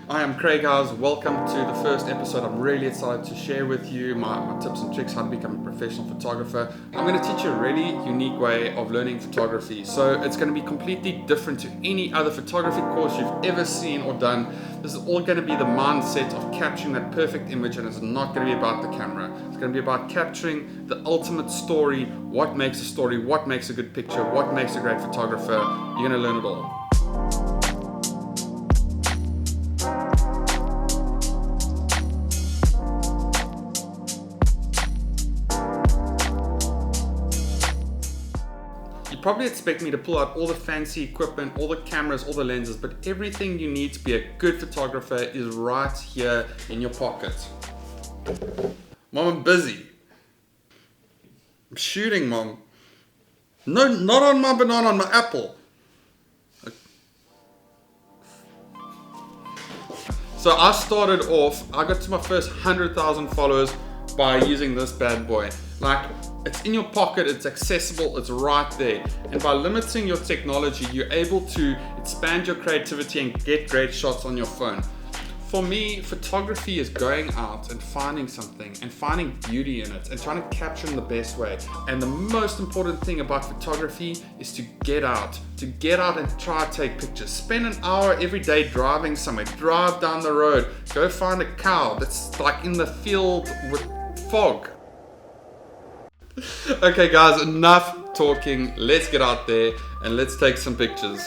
I am Craig, guys. Welcome to the first episode. I'm really excited to share with you my tips and tricks how to become a professional photographer. I'm going to teach you a really unique way of learning photography. So it's going to be completely different to any other photography course you've ever seen or done. This is all going to be the mindset of capturing that perfect image, and it's not going to be about the camera. It's going to be about capturing the ultimate story, what makes a story, what makes a good picture, what makes a great photographer. You're going to learn it all. You probably expect me to pull out all the fancy equipment, all the cameras, all the lenses, but everything you need to be a good photographer is right here in your pocket. Mom, I'm busy. I'm shooting, Mom. No, not on my banana, on my apple. So I started off, I got to my first 100,000 followers by using this bad boy. Like, it's in your pocket, it's accessible, it's right there. And by limiting your technology, you're able to expand your creativity and get great shots on your phone. For me, photography is going out and finding something and finding beauty in it and trying to capture in the best way. And the most important thing about photography is to get out and try to take pictures. Spend an hour every day driving somewhere, drive down the road, go find a cow that's like in the field with fog. Okay guys, enough talking. Let's get out there and let's take some pictures.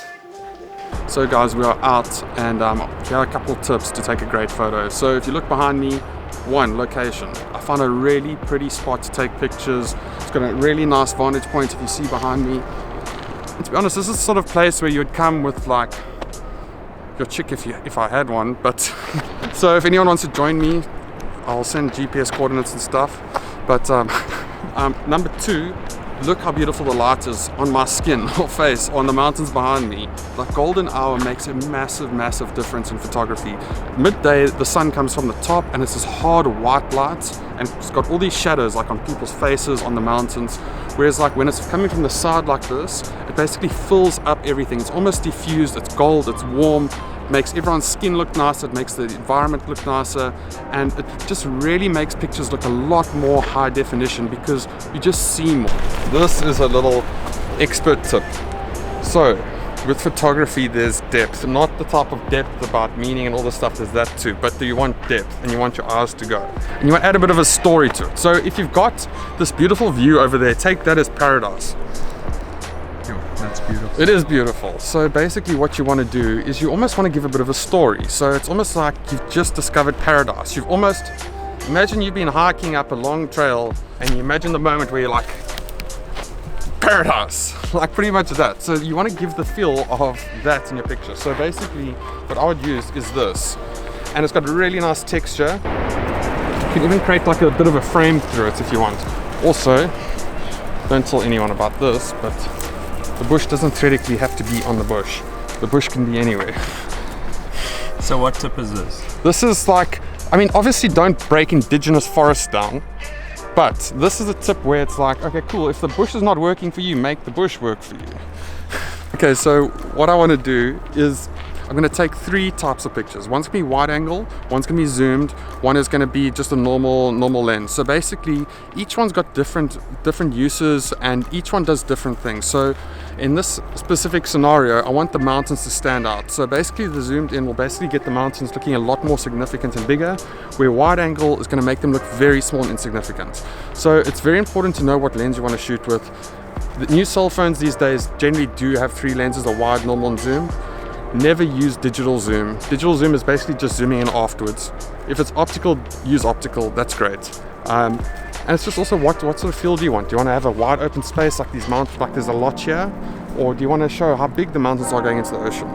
So guys, we are out and here are a couple of tips to take a great photo. So if you look behind me, one, location. I found a really pretty spot to take pictures. It's got a really nice vantage point if you see behind me. And to be honest, this is the sort of place where you would come with like your chick if I had one. But so if anyone wants to join me, I'll send GPS coordinates and stuff. But number two, look how beautiful the light is on my skin or face or on the mountains behind me. Like, golden hour makes a massive difference in photography. Midday, the sun comes from the top and it's this hard white light and it's got all these shadows like on people's faces, on the mountains. Whereas like when it's coming from the side like this, it basically fills up everything. It's almost diffused, it's gold, it's warm. Makes everyone's skin look nicer, it makes the environment look nicer, and it just really makes pictures look a lot more high definition because you just see more. This is a little expert tip. So with photography there's depth, not the type of depth about meaning and all this stuff, there's that too, but do you want depth and you want your eyes to go and you want to add a bit of a story to it. So if you've got this beautiful view over there, take that as paradise. That's beautiful. It is beautiful. So basically what you want to do is you almost want to give a bit of a story. So it's almost like you've just discovered paradise. You've almost, imagine you've been hiking up a long trail and you imagine the moment where you're like, paradise, like pretty much that. So you want to give the feel of that in your picture. So basically what I would use is this, and it's got a really nice texture. You can even create like a bit of a frame through it if you want. Also, don't tell anyone about this, but the bush doesn't theoretically have to be on the bush. The bush can be anywhere. So what tip is this? This is like, I mean, obviously don't break indigenous forests down, but this is a tip where it's like, okay, cool, if the bush is not working for you, make the bush work for you. Okay, so what I want to do is I'm going to take three types of pictures. One's going to be wide angle, one's going to be zoomed, one is going to be just a normal lens. So basically each one's got different uses and each one does different things. So in this specific scenario, I want the mountains to stand out. So basically the zoomed in will basically get the mountains looking a lot more significant and bigger, where wide angle is going to make them look very small and insignificant. So it's very important to know what lens you want to shoot with. The new cell phones these days generally do have three lenses, a wide, normal and zoom. Never use digital zoom. Digital zoom is basically just zooming in afterwards. If it's optical, use optical, that's great. And it's just also what sort of feel do you want? Do you want to have a wide open space like these mountains, like there's a lot here? Or do you want to show how big the mountains are going into the ocean?